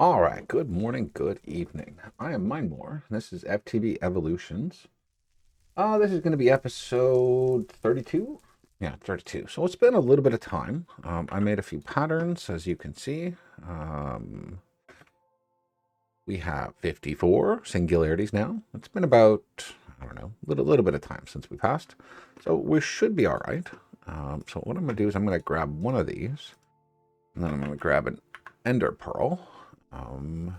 All right, good morning, good evening. I am Mindmore. This is FTB Evolutions. This is going to be episode 32. Yeah, 32. So it's been a little bit of time. I made a few patterns, as you can see. Um, we have 54 singularities now. It's been about, I don't know, a little bit of time since we passed. So we should be all right. So what I'm going to do is I'm going to grab one of these, and then I'm going to grab an ender pearl. Okay,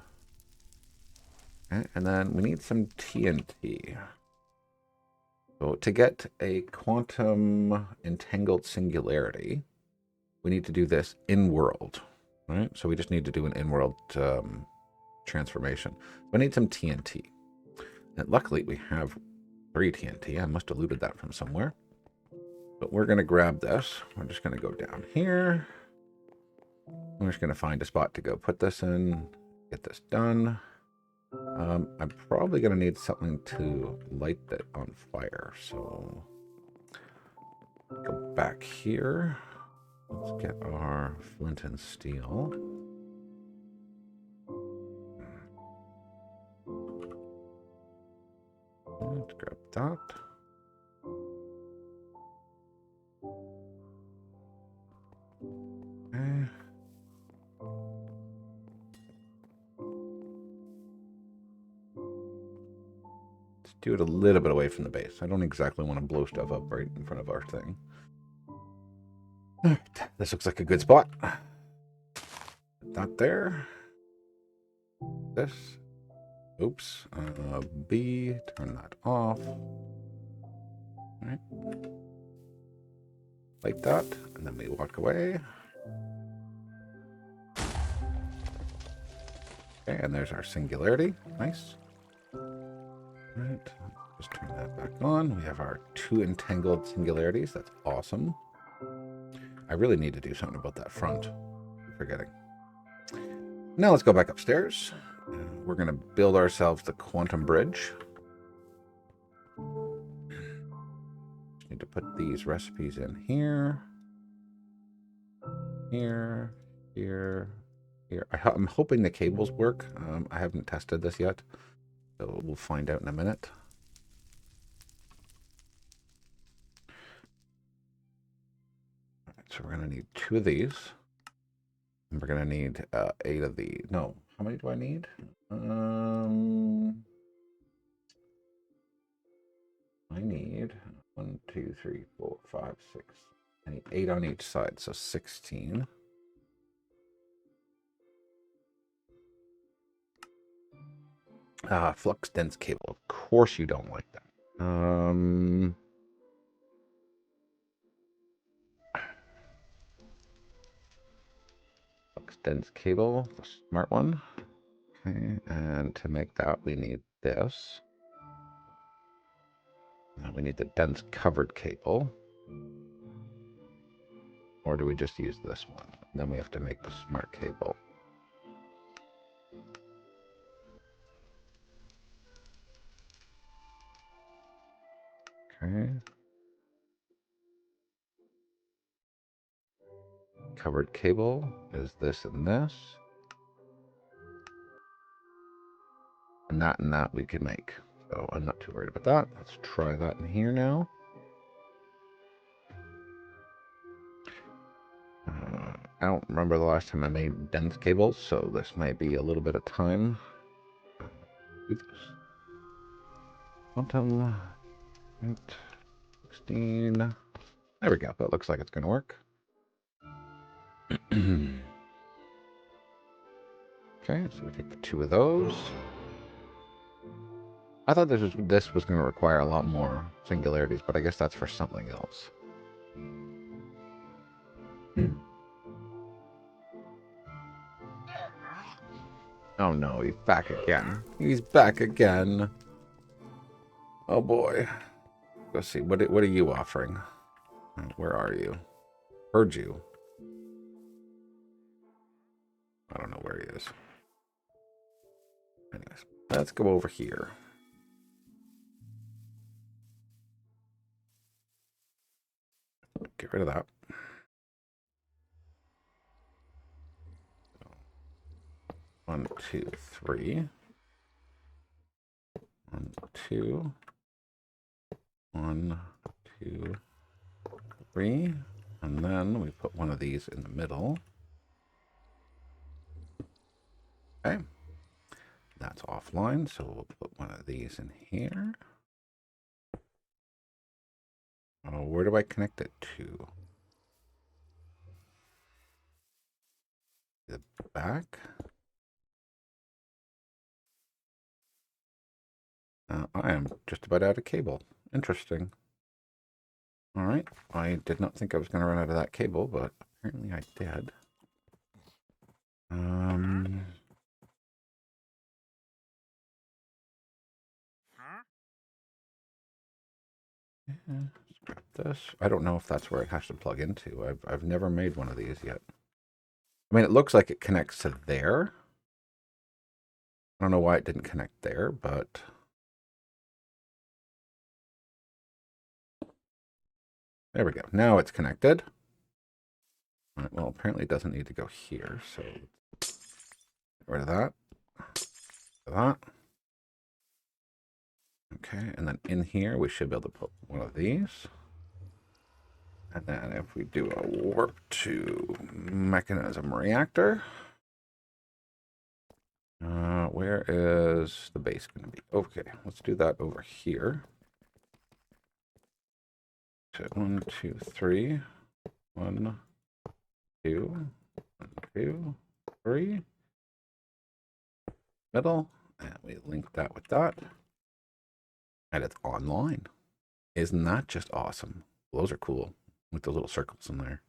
and then we need some TNT. So to get a quantum entangled singularity, we need to do this in-world, right? So we just need to do an in-world transformation. So I need some TNT. And luckily, we have 3 TNT. I must have looted that from somewhere. But we're going to grab this. We're just going to go down here. We're just going to find a spot to go put this in, get this done. I'm probably going to need something to light it on fire, so go back here. Let's get our flint and steel. Let's grab that. Okay. Let's do it a little bit away from the base. I don't exactly want to blow stuff up right in front of our thing. This looks like a good spot. Put that there. This. Oops. B. Turn that off. All right. Like that. And then we walk away. Okay, and there's our singularity. Nice. All right. Just turn that back on. We have our 2 entangled singularities. That's awesome. I really need to do something about that front. I'm forgetting. Now let's go back upstairs. We're going to build ourselves the quantum bridge. Just need to put these recipes in here. Here. Here. Here. I'm hoping the cables work. I haven't tested this yet, so we'll find out in a minute. All right, so we're going to need 2 of these. And we're going to need 8 of the... No, how many do I need? I need 1, 2, 3, 4, 5, 6. I need 8 on each side, so 16. Flux dense cable. Of course you don't like that. Flux dense cable, the smart one. Okay, and to make that we need this. Now we need the dense covered cable. Or do we just use this one? Then we have to make the smart cable. Okay. Covered cable is this and this. And that we can make. So I'm not too worried about that. Let's try that in here now. I don't remember the last time I made dense cables, so this might be a little bit of time. Oops. Quantum. Right. 16. There we go. That looks like it's going to work. Okay, so we take the 2 of those. I thought this was going to require a lot more singularities, but I guess that's for something else. Oh no, he's back again. He's back again. Oh boy. Let's see. What are you offering? Where are you? Heard you. I don't know where he is. Anyways, let's go over here. Get rid of that. 1, 2, 3. 1, 2. 1, 2, 3. And then we put one of these in the middle. Okay. That's offline, so we'll put one of these in here. Oh, where do I connect it to? The back? I am just about out of cable. Interesting. All right. I did not think I was going to run out of that cable, but apparently I did. Yeah, scrap this. I don't know if that's where it has to plug into. I've never made one of these yet. I mean, it looks like it connects to there. I don't know why it didn't connect there, but there we go. Now it's connected. All right, well, apparently it doesn't need to go here, so get rid of that. That. Okay, and then in here we should be able to put one of these. And then if we do a warp to mechanism reactor, where is the base going to be? Okay, let's do that over here. So 1, 2, 3. 1, 2, 1, 2, 3. Middle, and we link that with that. And it's online. Isn't that just awesome? Those are cool with the little circles in there.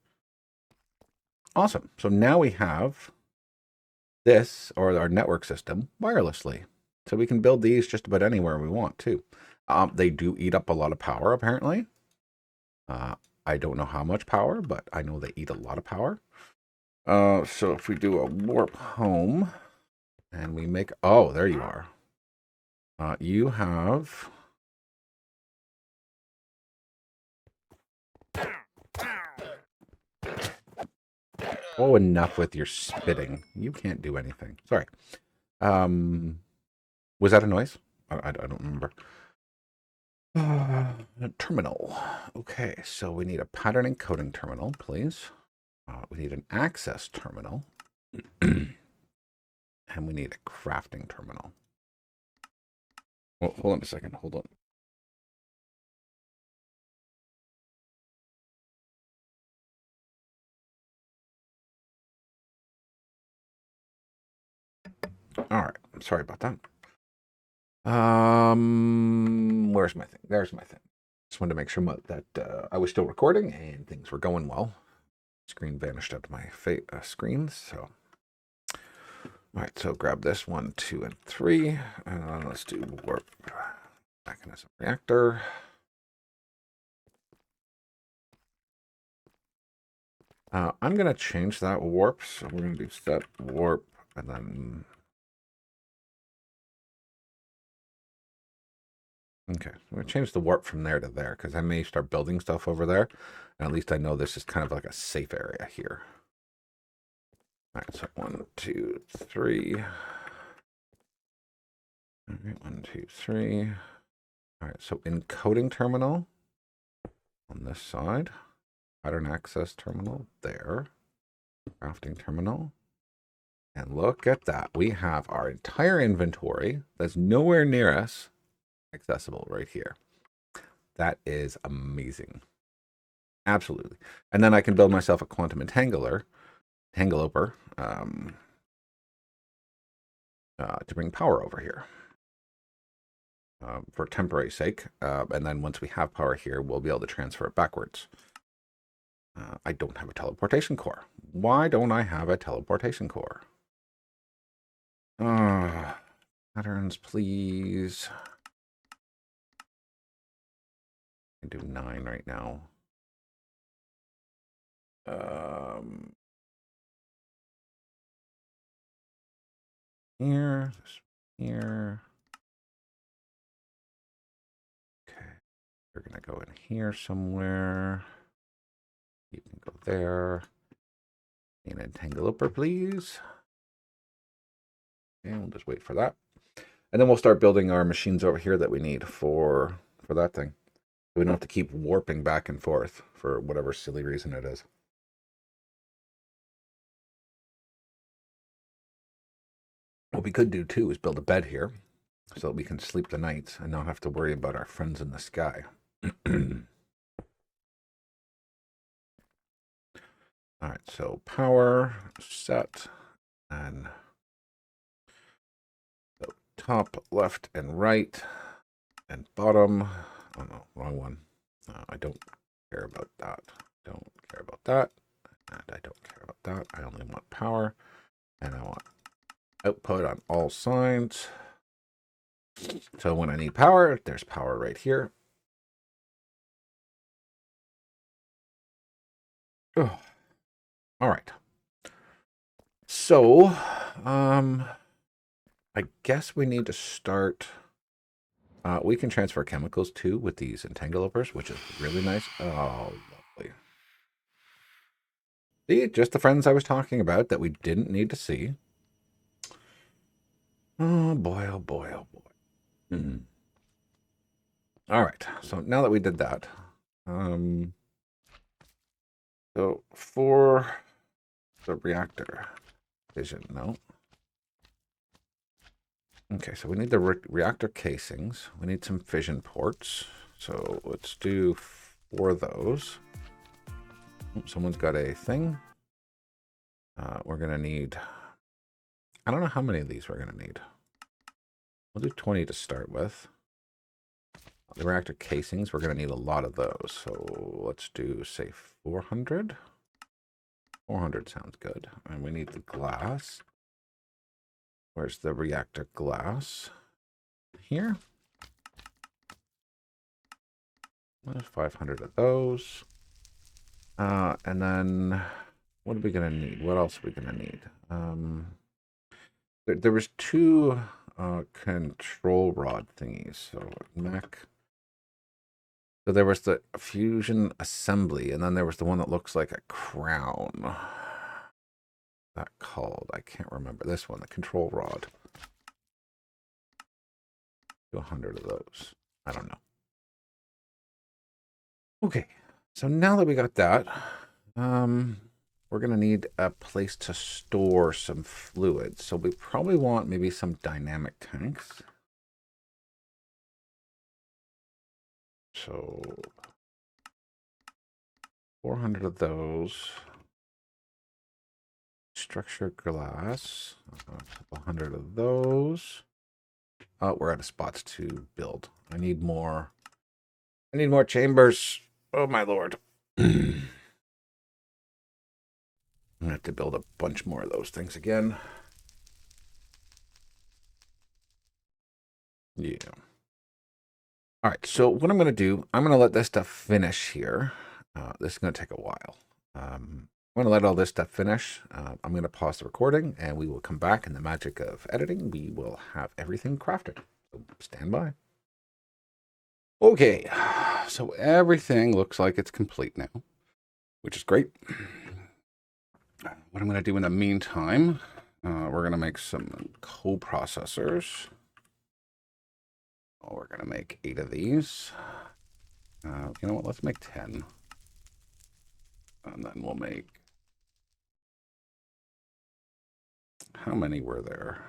Awesome. So now we have this, or our network system, wirelessly. So we can build these just about anywhere we want to. They do eat up a lot of power, apparently. I don't know how much power, but I know they eat a lot of power. So if we do a warp home, and we make... Oh, there you are. You have... Oh, enough with your spitting. You can't do anything. Sorry. Was that a noise? I don't remember. Terminal. Okay, so we need a pattern encoding terminal, please. We need an access terminal. And we need a crafting terminal. Well, hold on a second. Hold on. All right. I'm sorry about that. Where's my thing? There's my thing. Just wanted to make sure that I was still recording and things were going well. Screen vanished out of my screen, so. All right, so grab this 1, 2, and 3, and let's do warp mechanism reactor. I'm going to change that warp, so we're going to do set warp, and then... Okay, I'm going to change the warp from there to there, because I may start building stuff over there, and at least I know this is kind of like a safe area here. All right, so 1, 2, 3. All right, 1, 2, 3. All right, so encoding terminal on this side. Pattern access terminal there. Crafting terminal. And look at that. We have our entire inventory that's nowhere near us accessible right here. That is amazing. Absolutely. And then I can build myself a quantum entangler, to bring power over here for temporary sake. And then once we have power here, we'll be able to transfer it backwards. I don't have a teleportation core. Why don't I have a teleportation core? Patterns, please. I can do 9 right now. Here, here. Okay, we're gonna go in here somewhere. You can go there. An entangler, please. And we'll just wait for that. And then we'll start building our machines over here that we need for that thing. We don't have to keep warping back and forth for whatever silly reason it is. What we could do too is build a bed here so that we can sleep the nights and not have to worry about our friends in the sky. All right, so power set, and so top, left, and right, and bottom. Oh no, wrong one. I don't care about that. Don't care about that. And I don't care about that. I only want power, and I want output on all sides. So when I need power, there's power right here. Oh. All right. So, I guess we need to start. We can transfer chemicals too with these entanglepers, which is really nice. Oh, lovely. See, just the friends I was talking about that we didn't need to see. Oh boy, oh boy, oh boy. Mm-hmm. All right, so now that we did that, so for the reactor vision, no. Okay, so we need the reactor casings. We need some fission ports. So let's do 4 of those. Someone's got a thing. We're going to need... I don't know how many of these we're going to need. We'll do 20 to start with. The reactor casings, we're going to need a lot of those. So let's do, say, 400. 400 sounds good. And we need the glass. Where's the reactor glass? Here. There's 500 of those. And then what are we going to need? What else are we going to need? There was 2 control rod thingies. So mech. So there was the fusion assembly, and then there was the one that looks like a crown. That called, I can't remember this one, the control rod. 100 of those. I don't know. Okay, so now that we got that, we're going to need a place to store some fluids. So we probably want maybe some dynamic tanks. So 400 of those. Structure glass. 100 of those. Oh, we're out of spots to build. I need more chambers. Oh my lord. I have to build a bunch more of those things again. Yeah. All right, so what I'm going to do, I'm going to let this stuff finish here. This is going to take a while. I'm going to let all this stuff finish. I'm going to pause the recording, and we will come back. In the magic of editing, we will have everything crafted. So stand by. Okay, so everything looks like it's complete now, which is great. What I'm going to do in the meantime, we're going to make some coprocessors. Oh, we're going to make 8 of these. You know what? Let's make 10. And then we'll make... How many were there?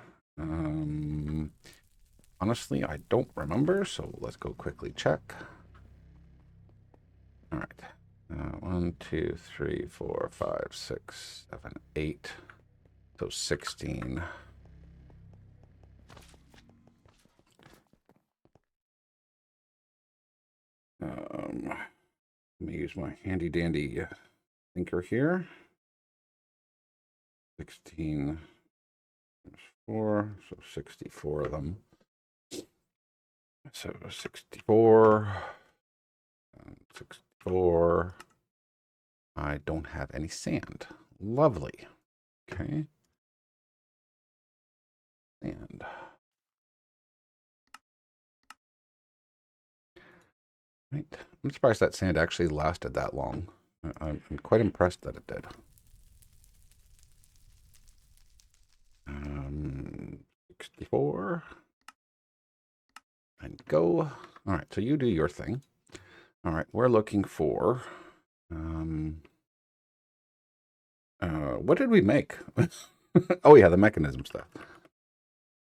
Honestly, I don't remember, so let's go quickly check. All right. 1, 2, 3, 4, 5, 6, 7, 8. So 16. Let me use my handy dandy thinker here. 16 times 4, so 64 of them. So 64 and 64. I don't have any sand. Lovely. Okay. And right. I'm surprised that sand actually lasted that long. I'm quite impressed that it did. 64. And go. All right, so you do your thing. All right, we're looking for... what did we make? Oh, yeah, the mechanism stuff.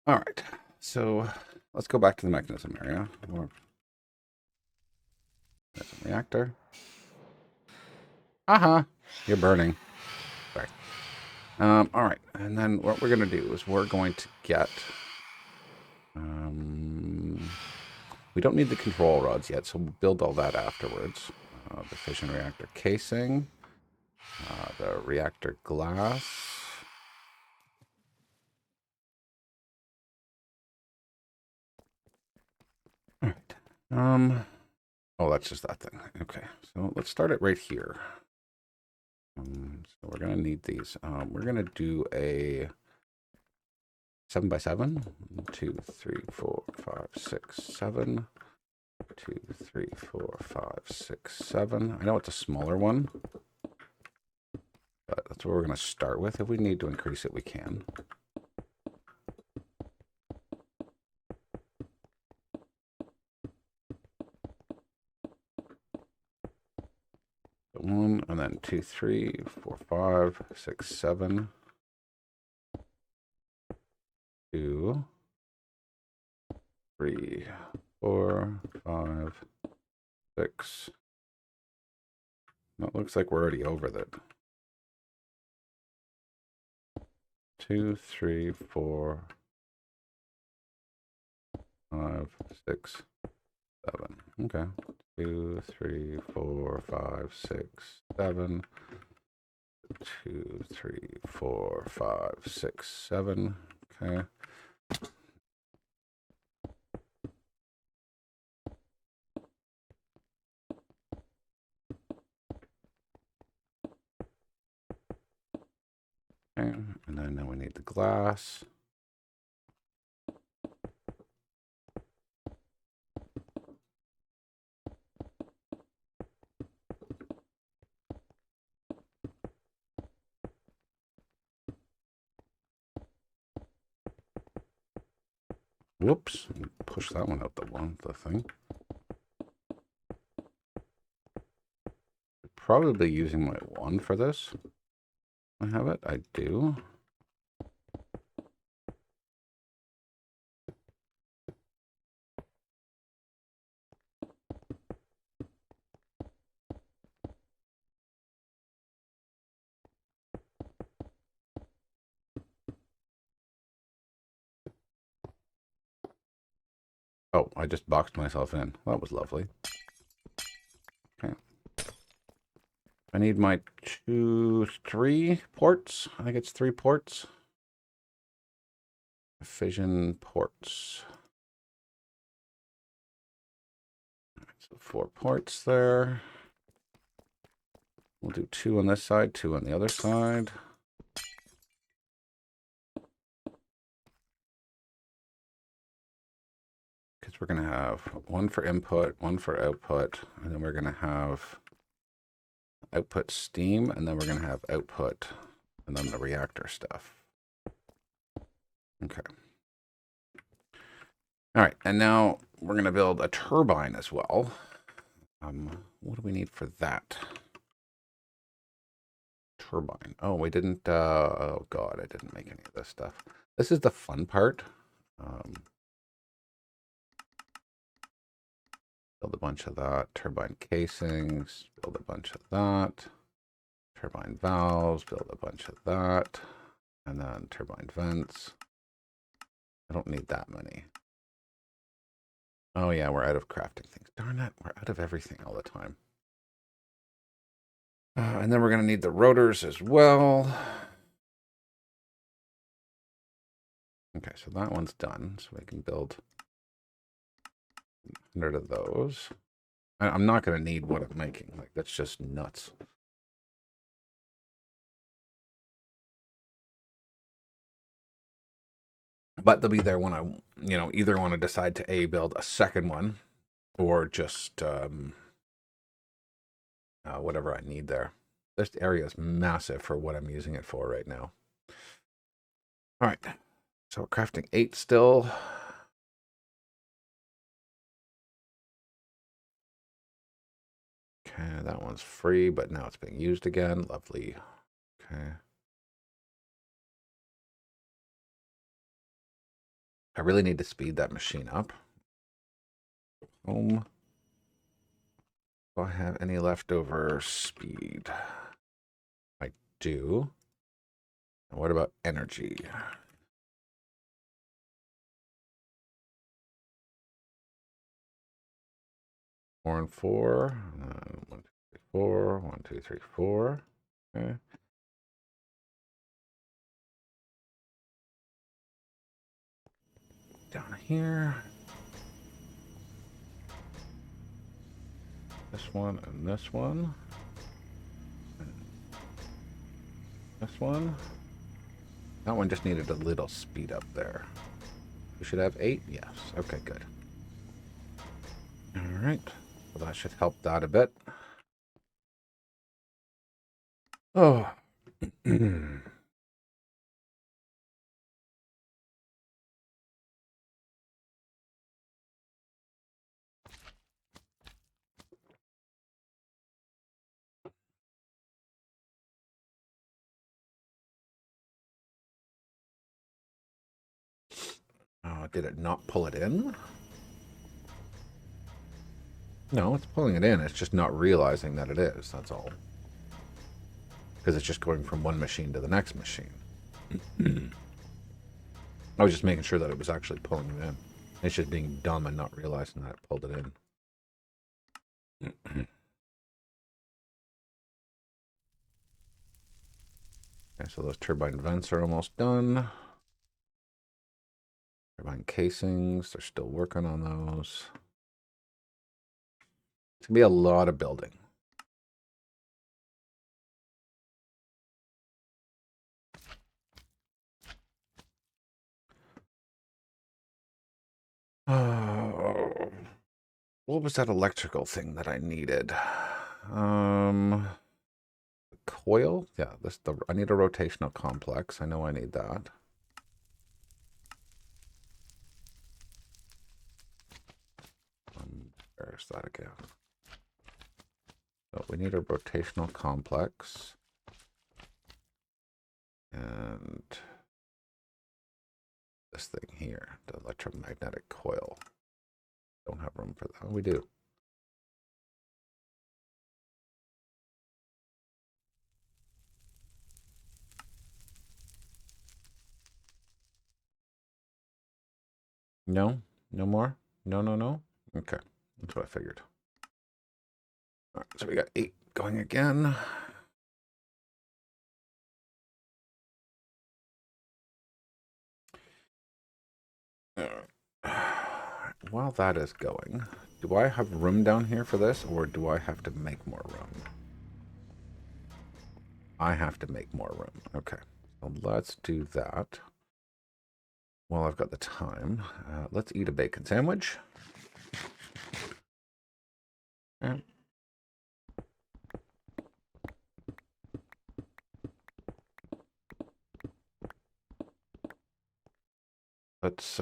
All right, so let's go back to the mechanism area. There's a reactor. You're burning. Sorry. All right, and then what we're going to do is we're going to get... we don't need the control rods yet, so we'll build all that afterwards. The fission reactor casing. The reactor glass. All right. Oh, that's just that thing. Okay, so let's start it right here. So we're gonna need these. We're gonna do a 7x7. 1, 2, 3, 4, 5, 6, 7. 2, 3, 4, 5, 6, 7. I know it's a smaller one, but that's what we're gonna start with. If we need to increase it, we can. One, and then 2, 3, 4, 5, 6, 7. 2, 3, 4, 5, 6. That looks like we're already over that. 2, 3, 4, 5, 6, 7. Okay. 2, 3, 4, 5, 6, 7. 2, 3, 4, 5, 6, 7. Okay. Okay. And then now we need the glass. Whoops, push that one out the thing. Probably using my 1 for this. I have it, I do. Oh, I just boxed myself in. That was lovely. Okay. I need my 3 ports. I think it's 3 ports. Fission ports. So 4 ports there. We'll do 2 on this side, 2 on the other side. Because we're going to have 1 for input, 1 for output, and then we're going to have output steam, and then we're going to have output, and then the reactor stuff. Okay. All right, and now we're going to build a turbine as well. What do we need for that? Turbine. Oh, we didn't, oh God, I didn't make any of this stuff. This is the fun part. Build a bunch of that. Turbine casings, build a bunch of that. Turbine valves, build a bunch of that. And then turbine vents. I don't need that many. Oh yeah, we're out of crafting things. Darn it, we're out of everything all the time. And then we're going to need the rotors as well. Okay, so that one's done. So we can build 100 of those. I'm not going to need what I'm making. Like, that's just nuts. But they'll be there when I, either want to decide to build a second one or just whatever I need there. This area is massive for what I'm using it for right now. All right. So we're crafting 8 still. Okay, that one's free, but now it's being used again. Lovely. Okay. I really need to speed that machine up. Home. Do I have any leftover speed? I do. And what about energy? 4 and 4. 1, 2, 3, 4. 1, 2, 3, 4. Okay. Down here. This one and this one. This one. That one just needed a little speed up there. We should have 8? Yes. Okay, good. All right. Well, that should help that a bit. Oh. Did it not pull it in? No, it's pulling it in. It's just not realizing that it is. That's all. Because it's just going from one machine to the next machine. I was just making sure that it was actually pulling it in. It's just being dumb and not realizing that it pulled it in. Okay, so those turbine vents are almost done. Turbine casings, they're still working on those. It's going to be a lot of building. Oh, what was that electrical thing that I needed? Coil? Yeah, I need a rotational complex. I know I need that. Where's that again? So we need a rotational complex. And this thing here, the electromagnetic coil. Don't have room for that. Oh, we do. No? No more? No, no, no? Okay. That's what I figured. All right, so we got 8 going again. While that is going, do I have room down here for this, or do I have to make more room? I have to make more room. Okay, so let's do that. While I've got the time, let's eat a bacon sandwich. Yeah. Let's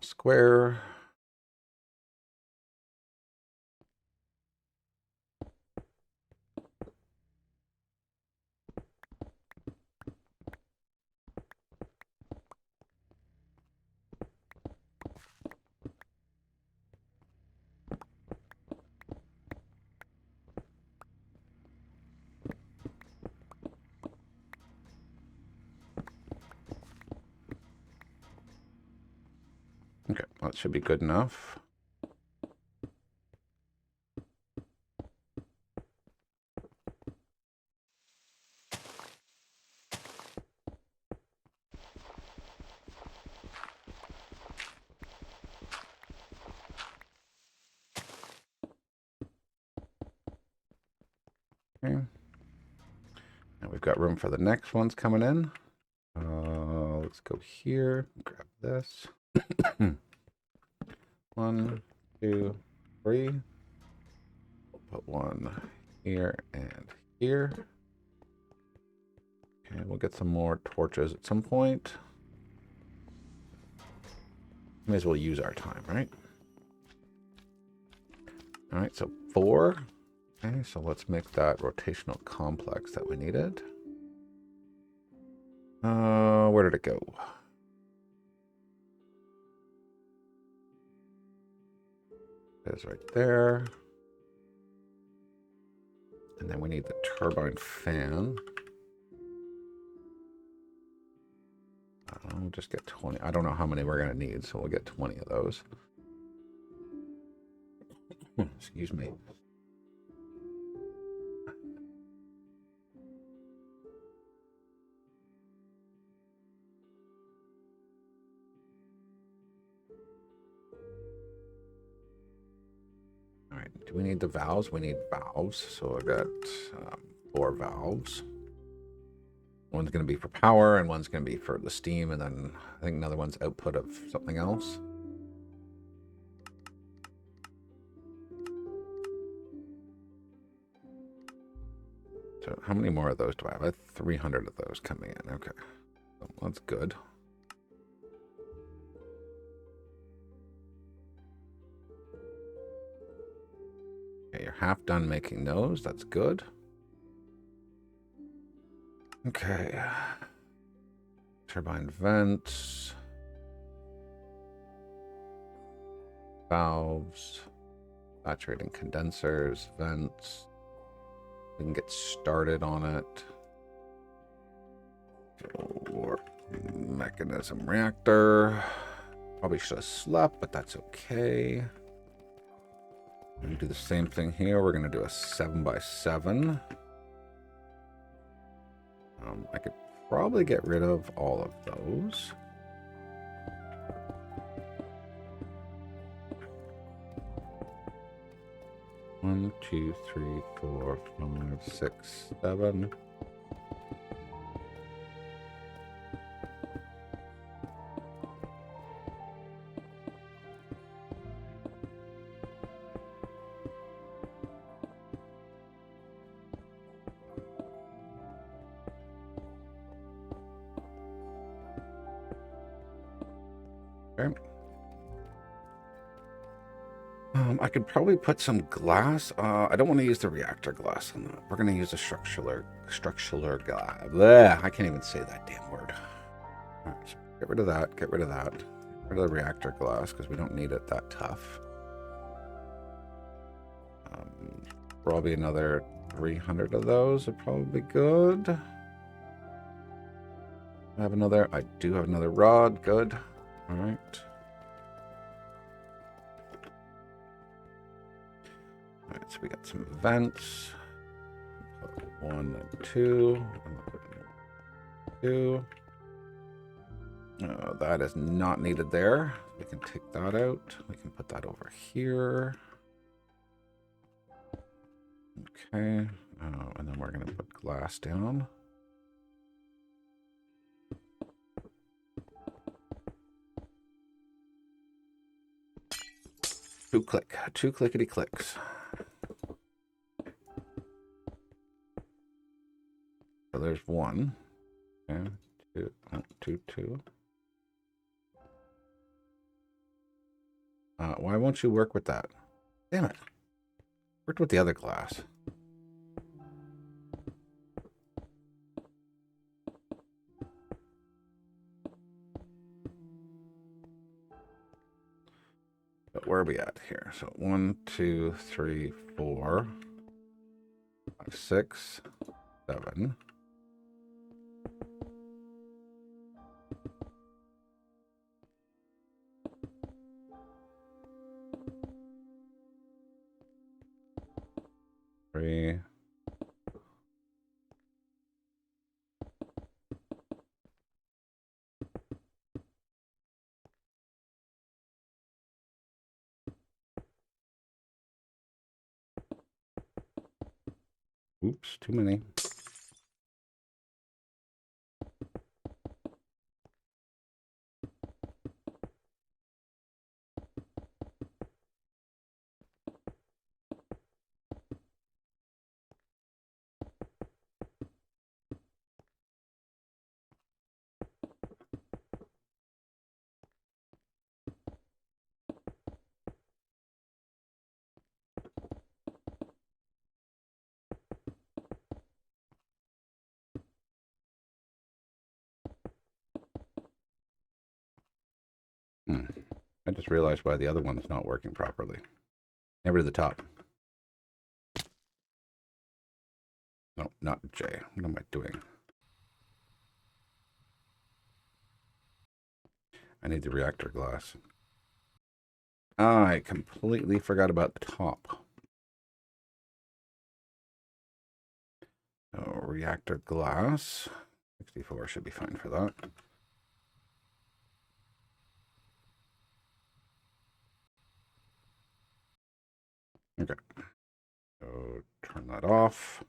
square. Okay, that should be good enough. Okay. Now we've got room for the next ones coming in. Let's go here, grab this. 1, 2, 3. We'll put one here and here. Okay, we'll get some more torches at some point. May as well use our time, right? All right, so 4. Okay, so let's make that rotational complex that we needed. Where did it go? It is right there. And then we need the turbine fan. We'll just get 20. I don't know how many we're going to need, so we'll get 20 of those. Excuse me. All right, do we need the valves? We need valves, so I got 4 valves. One's going to be for power, and one's going to be for the steam, and then I think another one's output of something else. So how many more of those do I have? I have 300 of those coming in. Okay, so that's good. Okay, you're half done making those. That's good. Okay. Turbine vents. Valves. Saturating condensers. Vents. We can get started on it. Or mechanism reactor. Probably should have slept, but that's okay. We're going to do the same thing here. We're going to do a 7x7. I could probably get rid of all of those. One, 2, 3, 4, 5, 6, 7. Okay. I could probably put some glass. I don't want to use the reactor glass on that. We're going to use a structural glass. Blech, I can't even say that damn word. All right, so get rid of that. Get rid of that. Get rid of the reactor glass because we don't need it that tough. Probably another 300 of those would probably be good. I do have another rod. Good. All right. All right, so we got some vents. 1 and 2. 2. That is not needed there. We can take that out. We can put that over here. Okay. And then we're going to put glass down. Two clickety clicks. So there's 1. Okay. 2, 2. Why won't you work with that? Damn it. Worked with the other glass. But where are we at here? So 1, 2, 3, 4, 5, 6, 7. Three. Oops, too many. I just realized why the other one's not working properly. Never to the top. No, not J. What am I doing? I need the reactor glass. I completely forgot about the top. Oh, reactor glass. 64 should be fine for that. Okay. So turn that off.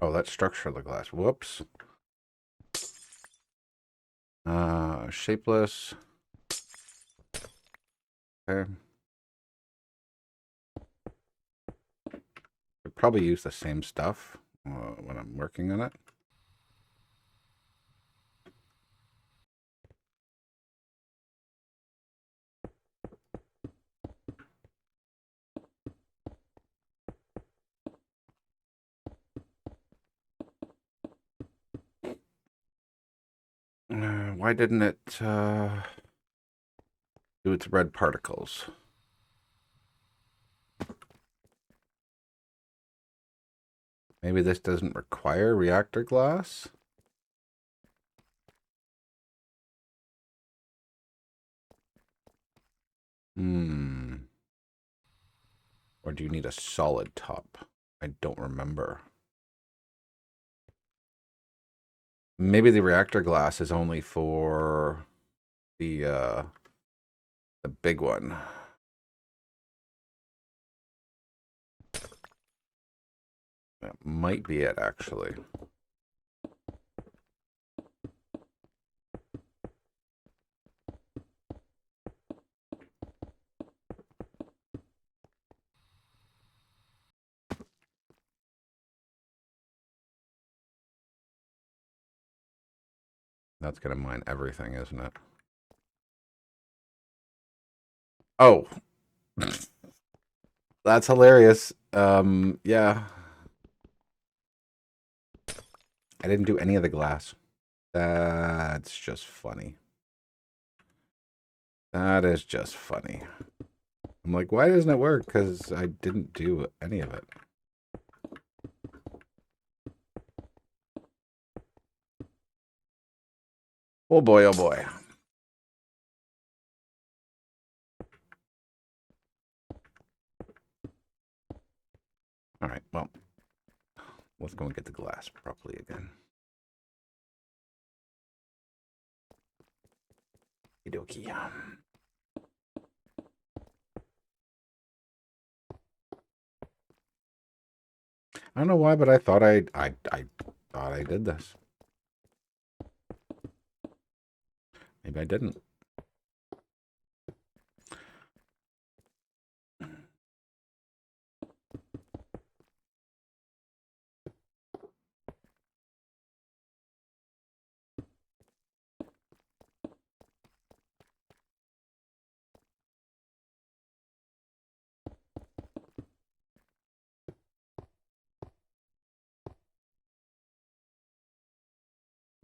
Oh, that's structure of the glass. Whoops. Shapeless. Okay. I'd probably use the same stuff when I'm working on it. Why didn't it do its red particles? Maybe this doesn't require reactor glass? Or do you need a solid top? I don't remember. Maybe the reactor glass is only for the big one. That might be it, actually. That's going to mine everything, isn't it? Oh. That's hilarious. Yeah. I didn't do any of the glass. That's just funny. That is just funny. I'm like, why doesn't it work? Because I didn't do any of it. Oh boy, oh boy. All right, well, let's go and get the glass properly again. Okie dokie. I don't know why, but I thought I thought I did this. Maybe I didn't.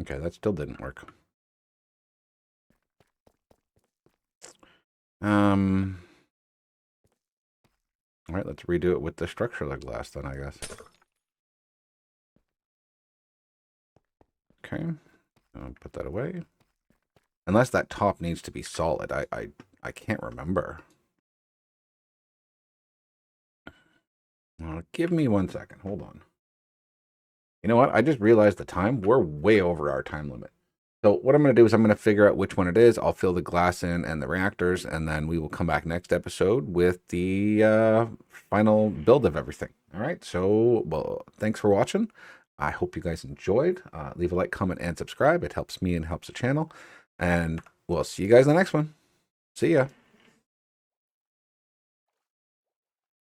Okay, that still didn't work. All right, let's redo it with the structure of the glass then, I guess. Okay, I'll put that away. Unless that top needs to be solid, I can't remember. Give me 1 second. Hold on. You know what? I just realized the time. We're way over our time limit. So what I'm going to do is I'm going to figure out which one it is. I'll fill the glass in and the reactors, and then we will come back next episode with the final build of everything. All right. So, well, thanks for watching. I hope you guys enjoyed. Leave a like, comment, and subscribe. It helps me and helps the channel. And we'll see you guys in the next one. See ya.